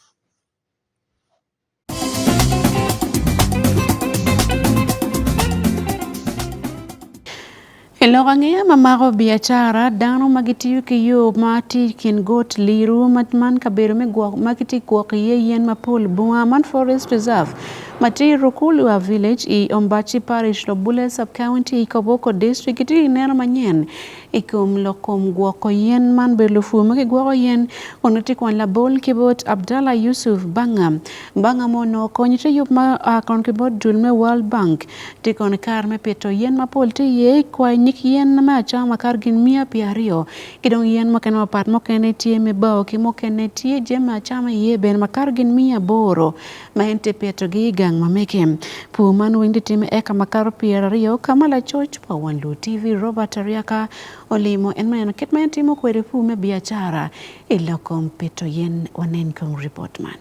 Elogangea mamaro biachara dano magitiyo kiyo mati kin got liru matman kabero me gwa makiti kwa yen mapol bunga man forest reserve mati rukulu wa village i Ombachi parish Lobule sub county Koboko district iti nera manyen ikum lokom gwa yen man belufu maki gwa yen onuti kwa labol kibot Abdallah Yusuf banga mono konyite yup ma akon kibot dulme World Bank tikon karme peto yen mapol ti ye kwa yen ma chama kargin mia piario kidong yen moken mapat mokene tie me bao ki mokene tie jema chama ye ben makargin mia boro ma ente peto gi gang mameke pu man windi time eka makar piario kamala choch pa wanlu TV Robert Ariaka olimo en man kitmen timo kwere pu me biachara ilokom peto yen wanen kong report man.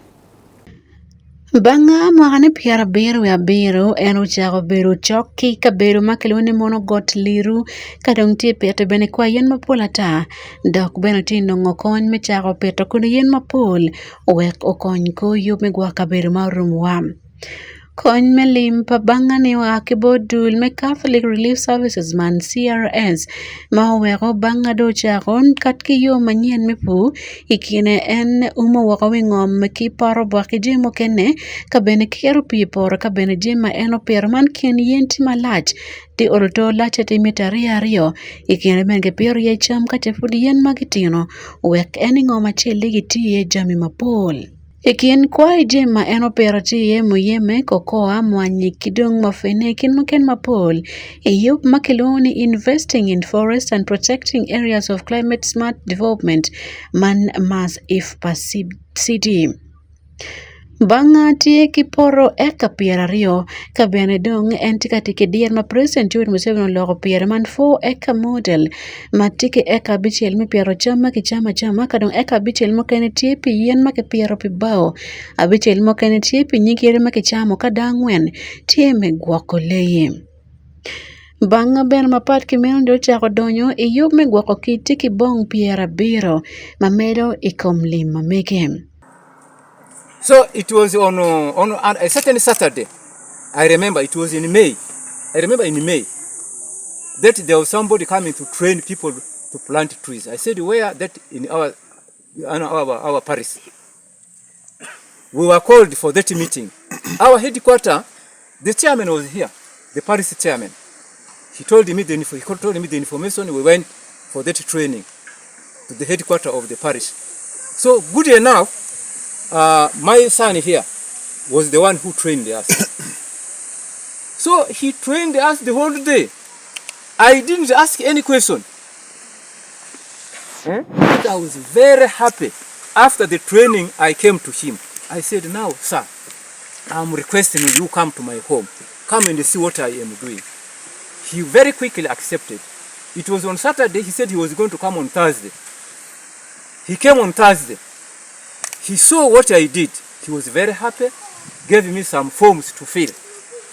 Banga mwagane piara beru ya beru enu chago beru choki ka beru makelwene mono got liru kadong tie peto bene kwa yen mapol ata dok beno tino ngokon me chago peto kune yen mapol wek okony ko yup me gwa ka beru marum wam. Kony me limpa banga ni wa kibodul me Catholic Relief Services man CRS ma weko banga do chagon katki yo manyen me pu ikine en waka wingom me ki paro bwaki jimo kene ka bene kieru piporo ka bene jima eno pero man kien yenti malach di oroto lache ti mitari ario ikine benge pero ye cham ka tefudi yen magitino wek eni ngoma cheli gitiye jami mapol. Ikin kwa ijema eno perati ye muyeme kokoa mwanyi kidong mafene kin muken mapol yup makiloni investing in forest and protecting areas of climate smart development man mas if pasib Banga tie kiporo eka pierario ka bene dong entikati kidier ma President Yoweri Museveni logo pier man 4 eka model matike eka bichiel mi piero chama ki chama kadong eka bichiel mo kene tie pi yen ma ke piero pi bao abichiel mo kene tie pi nyikere ma ke chamo kadangwen tie me gwako leye. Banga ben mapat kimeno ndo chako donyo iyub me gwako kiti ki bong piera biro mamedo ikomlim mameke. So it was on a certain Saturday. I remember it was in May. I remember in May that there was somebody coming to train people to plant trees. I said, where? That in our parish. We were called for that meeting. Our headquarter, the chairman was here, the parish chairman. He told me the information. We went for that training to the headquarter of the parish. So good enough. My son here was the one who trained us. So he trained us the whole day. I didn't ask any question. But I was very happy. After the training, I came to him. I said, now, sir, I'm requesting you come to my home. Come and see what I am doing. He very quickly accepted. It was on Saturday. He said he was going to come on Thursday. He came on Thursday. He saw what I did. He was very happy, gave me some forms to fill.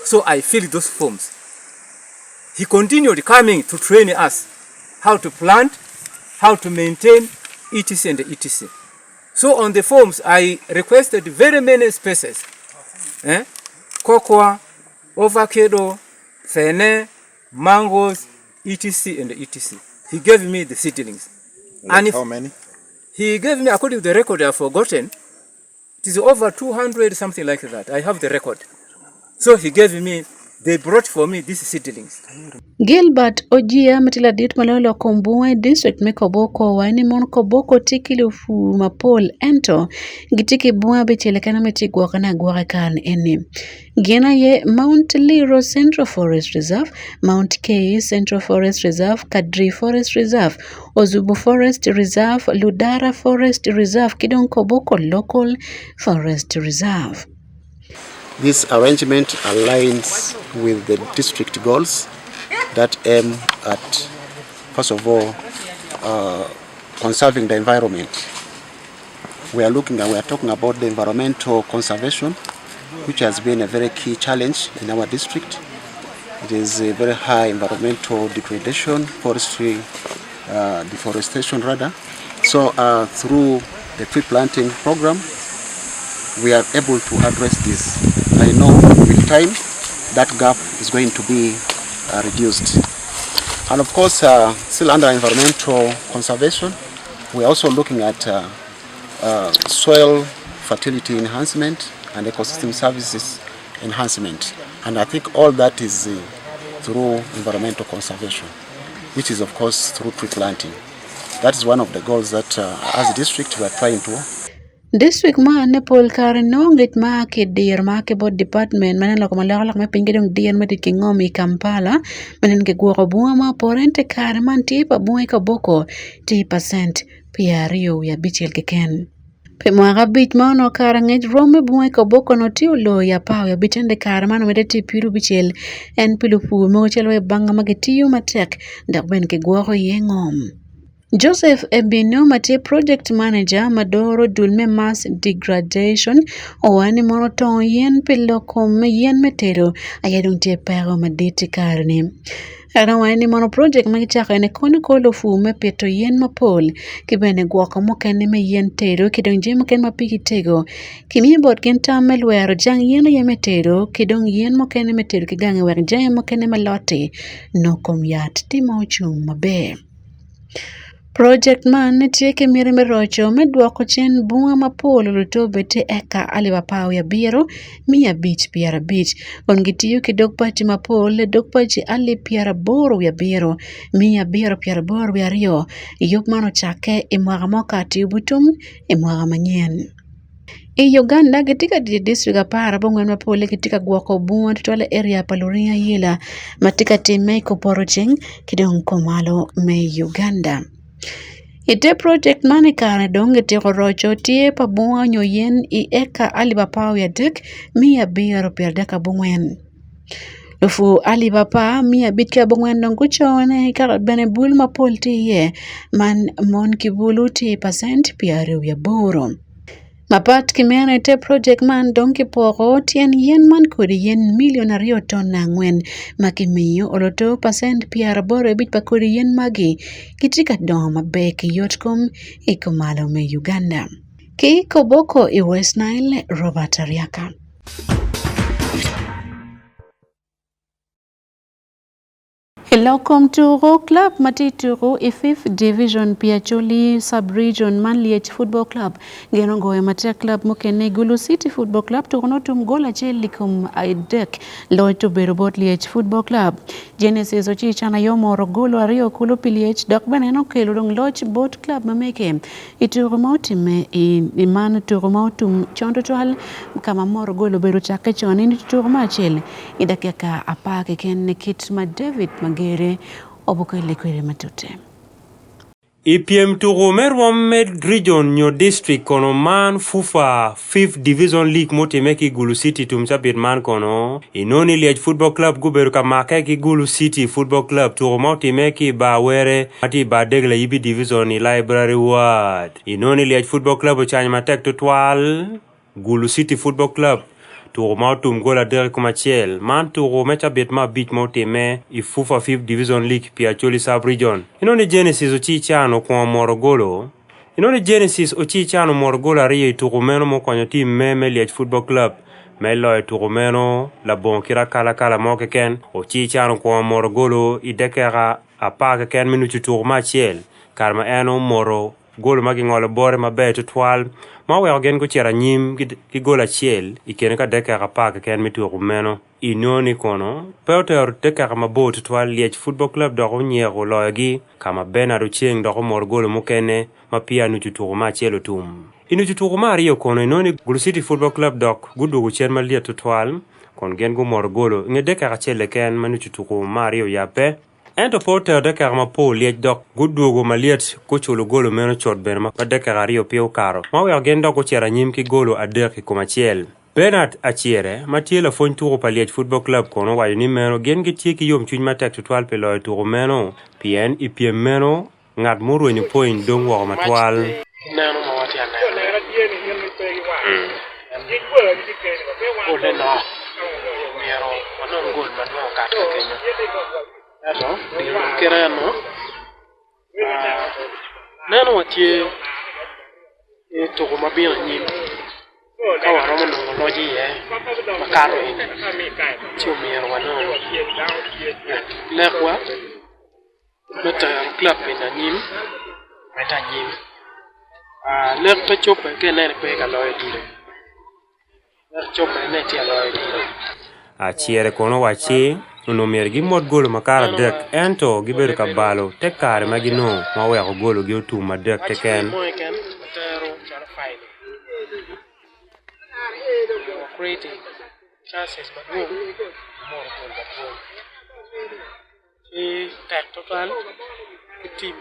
So I filled those forms. He continued coming to train us how to plant, how to maintain, etc. and etc. So on the forms, I requested very many spaces cocoa, avocado, fene, mangoes, etc. and etc. He gave me the seedlings. Like how many? He gave me, according to the record I have forgotten, it is over 200, something like that. I have the record. So he gave me, they brought for me these seedlings. Gilbert Ojia matila dit malolo Kombue district me Koboko wani mon Koboko tikilu fu mapol ento gitiki bua bechelekana metigwa kana gware kan eni. Gena ye Mount Liro Central Forest Reserve, Mount Kay Central Forest Reserve, Kadri Forest Reserve, Ozubu Forest Reserve, Ludara Forest Reserve, Kidon Koboko Local Forest Reserve. This arrangement aligns with the district goals that aim at, first of all, conserving the environment. We are talking about the environmental conservation, which has been a very key challenge in our district. It is a very high environmental degradation, deforestation rather. So through the tree planting program, we are able to address this. I know with time that gap is going to be reduced. And of course, still under environmental conservation, we're also looking at soil fertility enhancement and ecosystem services enhancement. And I think all that is through environmental conservation, which is of course through tree planting. That is one of the goals that as a district we are trying to. District ma ne pol kare nongit ma ke dir ma ke bod department manen lako malak me pingedong dir me dit ngomi Kampala manen ke gwo bua ma porente kare man ti pa bua ka boko ti percent piario ya bichel ke ken. Pe mwaga bit ma no kare ngej rome bua ka boko no ti ulo ya pao ya bitende kare man mede ti piru bichel en pilu pu mo chelo banga magetiyo matek dak ben ke gwo ye ngom. Joseph Ebino mate project manager Madoro Dulme mass degradation owani monoton yen piloko me yen metero ayadung te pero maditi karni. Era wani mono project magichaka ne kono kolo fu me peto yen mapol kibene gwaka mokene me yen tero kidong jim ken mapiki tego kimi bot ken tamel wero jang yen ye metero kidong yen mokene metero kigange wer jang mokene malote no komyat timo chung mabe. Project man ne tieke mire merocho medwoko chen bunga mapolo luto bete eka aliwa pao ya biro miya bich piara bich ongitiyo kidok pachi mapole dok pachi ali piara boro ya biro miya biro piara boro ya rio yop mano chake imwaga moka ati ubutum imwaga manyen. Uganda katika district apara bongwen mapole katika gwako bunga tutwala area paluria yila matika time koporocheng kidong komalo me Uganda. Ite project mani kare donge tiko rocho tie pa bunga nyoyen I eka alibapao ya dek miya biro per deka bungwen. Lufu alibapa miya bitka bungwen donguchone karat bene bul mapol tiye man mon kibulu ti percent piaru ya boro. Mapat kimene te project man donki poko tien yen man kodi yen milionario ton na ngwen makimiyo oloto percent piara boro bit pa kodi yen magi kitika doma beki yotkom ikomalo me Uganda. Ki Koboko I West Nile Robert Ariaka. Welcome to Ro Club Matituro I 5th Division Piacholi Sub-Region Manliech Football Club. Genongo Matia Club Mokene Gulu City Football Club Togonotum Gola Chelikum Aidek Lloyd to Berobot Liech Football Club. Genesis Ochi Chana Yomo Rogolo Ario Kulu Piliech Dokbeneno Kelurong Lodge Boat Club Mameke. Iturumotime Iman Turumotum Chontotual Kamamoro Golo Beruchake Chonin Turumachel Idakeka Apake Ken Kitma David Magere obukele kwere matute. IPM Turumer Wamed Region Nyo District kono man fufa 5th Division League motemeki Gulu City tumsabit man kono inoni Liech Football Club guberuka makeki Gulu City Football Club turumotemeki ba were mati ba degle yibi division I Library Ward inoni Liech Football Club uchanya matek tutwal Gulu City Football Club Turumautum gola Derek Machiel man turumecha betma beach moteme I fufa 5th Division League Piacholi Sub-Region. Inoni Genesis ochichano kwa Morogolo. Inoni Genesis ochichano Morogolo ariye turumeno mo kwenye team meme Liech Football Club. Melo turumeno la bon kira kala moke ken o chi chan ko morgolo I dekera apaka ken minutu turma chiel karma eno moro golo magi ngolo bore mabe to twal ma we ogen go chera nyim ki gola chiel ikene ka dekera apaka ken miturumeno inoni kono Peter dekera mabo to twal liech football club do nyego loyagi kama Bernardo Chieng do morgolo mukene mapia nutu turma chielo tum Inu juturu Mario kono inoni Gulu City Football Club dok gudu chen malia tutwal kon gen gu morgolo nge deka chele ken manu juturu Mario yape ento porter deka ma po liech dok gudu gu maliet kuchulu golo meno chot benma pa deka Rio pio karo mawe gen dok chera nyim ki golo adek kuma chiel Bernard Achiere matiela fon turu pa liech Football Club kono wayo ni meno gen gi ki yom chuny matek tutwal pe loy turu meno pien ipiem meno ngad muru ni point dong wa matwal Nano mawati ya nene. Ole no. Miero wanon gol manuo katka Kenya. Eso, diyo kira no. Nano watie toko mabina nyim. Kawa romo nongoloji ye. Makaro ini. Chio miero wanon. Lekwa. Meta club ina nyim. Meta nyim. Lek pa chope ke nene pe ka loy dire. Lek chope ne ti loy dire. Achiere kono wachi uno mergi mod golo makara dek ento gibedo ka balo te kare magino ma weko golo gi otuma dek teken Creating chances but no more goal but goal. That total team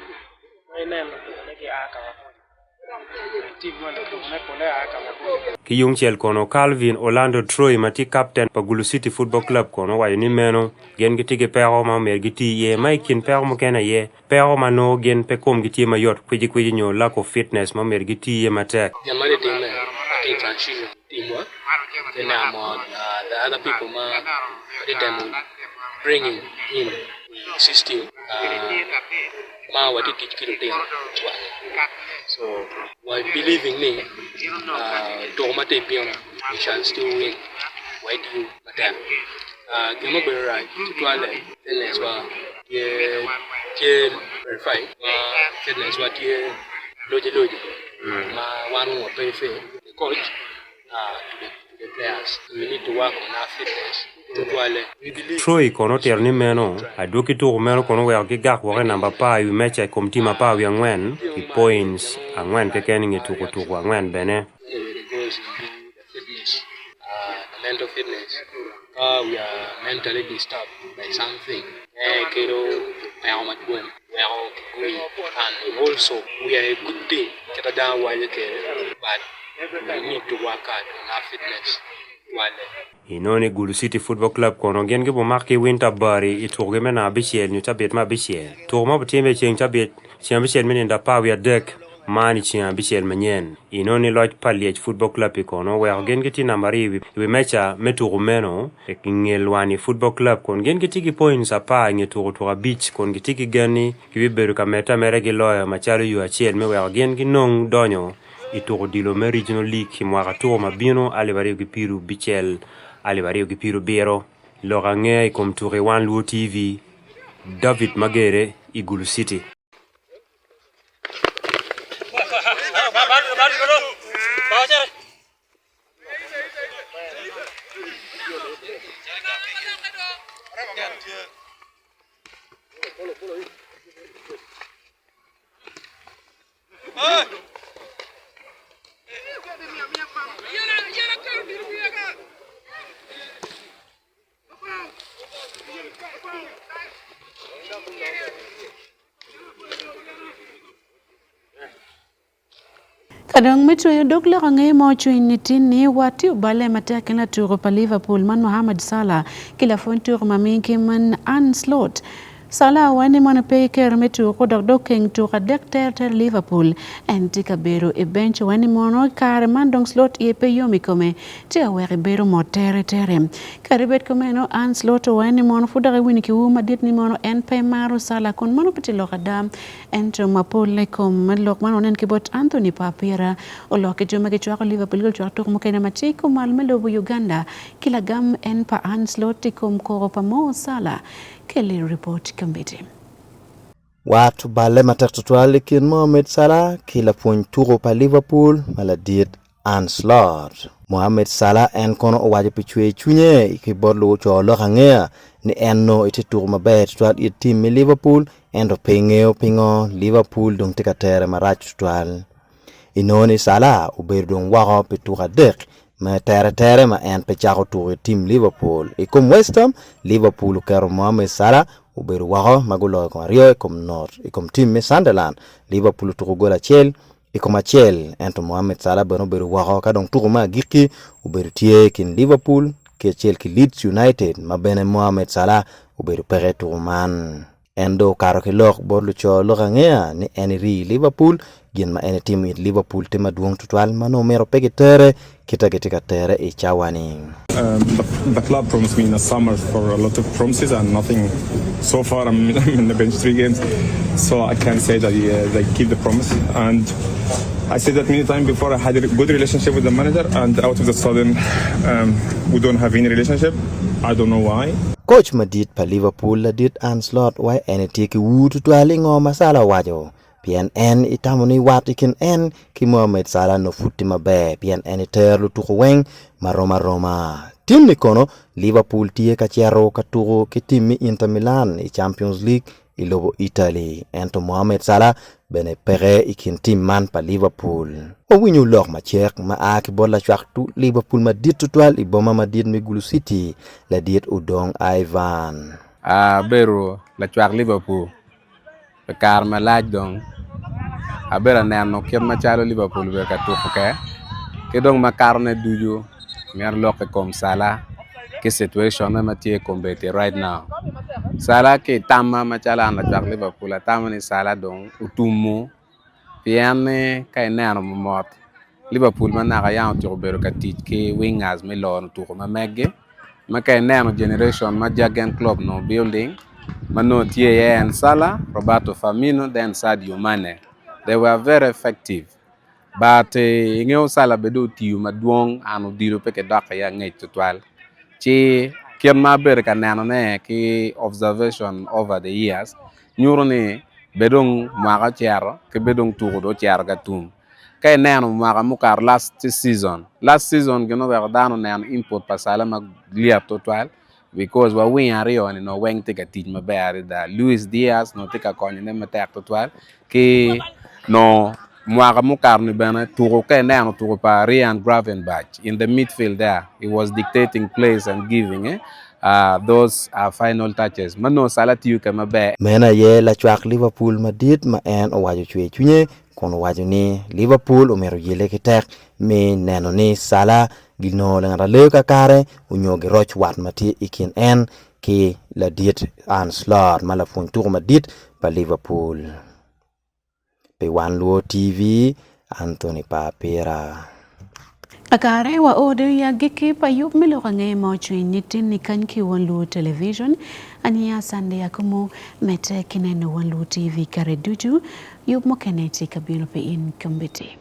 mai nene ne ki aka Kiyung chel kono Calvin Orlando Troy mati captain pa Gulu City Football Club kono wayo ni meno gen gitige pero ma mer giti ye maikin pero mo kena ye pero ma no gen pe kom giti ma yot kwiji nyo lack of fitness ma mer giti ye matek jamari team I transition teamwork then the other people ma them bringing in system ma wadi teach kilo team so while believing me do mate pion we shall still win why do you madam gemo be right to ale then as well ye verify then as well ye loje ma one more pay the coach to the players we need to work on our fitness. Troy kono terni meno adoki to meno kono we gigak wo namba pa yu mecha komti ma pa wi angwen ki points angwen ke ken ngi to angwen bene mental fitness we are mentally disturbed by something kero and also we are a good team kita down while but we need to work hard on our fitness. Inoni Gulu City Football Club kono gen gi bo marki winter bari iturge mena bichiel ni tabet ma bichiel turma btimbe cheng tabet cheng bichiel meni nda pa wi dek mani cheng bichiel menyen inoni lodge paliech Football Club kono we gen gi tina mari we mecha meturumeno e ngelwani Football Club kon gen gi tigi points apa ngeturu tura beach kon gi tigi gani ki beru ka meta mere gi loya machalo yu achiel me we gen gi nong donyo itoro dilo me regional league mwaka to mabino ale bari gi piru bichel ale bari gi piru biro lorange kom toure wan Luo TV David Magere Gulu City Kadang metro yo dog la ngai mo chuin nitini wati bale matake na turo pa Liverpool man Mohamed Salah kila fon turo maminki man Anslot Sala wani mana pe kermetu ko dok king to kadekter ter Liverpool and tika beru e bench wani mono kare mandong slot e pe yomi kome te awere beru motere tere karibet kome no an slot wani mono fudare wini ki wuma dit ni mono en pe maru Sala kon mono peti lokadam ento mapole kom lok mano nen kibot Anthony Papira o loke joma ke chwako Liverpool gol chwako mukene matiko malmelo Uganda kila gam en pa an slot kom koro pa Mo Sala Kelly report committee. Watu bale mataktutuali kin Mohamed Salah kila turo pa Liverpool maladid Anslot. Mohamed Salah en kono owaje pichwe chunye ikibodlo cholo hangea ni enno itituro mabe tutual i team mi Liverpool endo pingeo pingo Liverpool dong tikatere marach tutual. Inoni Salah uberdong wako pitura dek ma tere ma en pechako turu team Liverpool. Ikom West Ham Liverpool kero Mohamed Salah uberu wako magulo ikom Rio ikom North ikom team mi Sunderland Liverpool turu gola chel ikom achel ento Mohamed Salah beru wako kadong turu ma giki uberu tie kin Liverpool ke chel ki Leeds United ma bene Mohamed Salah uberu pere turu man endo karo ke lok borlu cho lokangea ni enri Liverpool gin ma ene team Liverpool tema duong tutual mano mero pege tere kita ketika tere e chawani. The club promised me in the summer for a lot of promises and nothing. So far I'm in the bench 3 games, so I can say that they keep the promise. And I said that many times before. I had a good relationship with the manager, and out of the sudden we don't have any relationship. I don't know why. Coach Madid pa Liverpool la dit Anslot why ene tiki wutu tualingo masala wajo. PNN itamuni watikin en ki Mohamed Salah no futi mabe PNN terlu tuku weng maroma. Tim ni kono Liverpool tie kachero katuro ki timi Inter Milan i Champions League i lobo Italy. Ento Mohamed Salah bene pere ikin tim man pa Liverpool. O winyu lok ma chek ma aki bola chwaktu Liverpool ma dit tutual i boma ma dit mi Gulu City la dit udong Ivan. Beru la chwak Liverpool. Bekar ma laaj dong abera neno kem ma chalo Liverpool be ka tuke ke dong ma karne duju mer loke kom Salah ke situation ma tie kombete right now Salah ke tamma ma chala na chak Liverpool tamani Salah dong utumu piane kay neno mot Liverpool man na ka yaw to beru ka tit ke wingers me lon to ma megge ma kay neno generation ma jagen club no building Mano Tie and Salah, Roberto Firmino, then Sadio Mane. They were very effective. But ingeo Salah bedo tiu maduong anu diro peke daka ya ngay tutual. Chi kien maber ka nano ne ki observation over the years. Nyuro ne bedong mwaka chiaro ke bedong turo do chiaro gatum. Kay nano mwaka mukar last season. Last season gino dano nano import pa Salah magliap tutual. Because we win Rio and no weng take a teach my bear that Luis Diaz no take a coin and then attack to 12 ke no mwaka mukarni bana turo ke na turo pa Ryan Gravenberch in the midfield there. He was dictating plays and giving those final touches. Mano Salah tiu ke mabe mena ye la chwak Liverpool madit ma en o waju chwe chunye kono waju ni Liverpool o meru yele kitek me neno ni Salah gino la ngara ka kare unyoge roch wat mati ikin en ki la diet Anslot mala fun tour madit pa Liverpool pe wan luo TV Anthony Papira Akare wa ode ya giki pa yup milo kange mo chui nitin ni kanki wan luo television ania sande ya kumu mete kinene wan luo TV kare duju yup mo keneti kabino pe in kambiti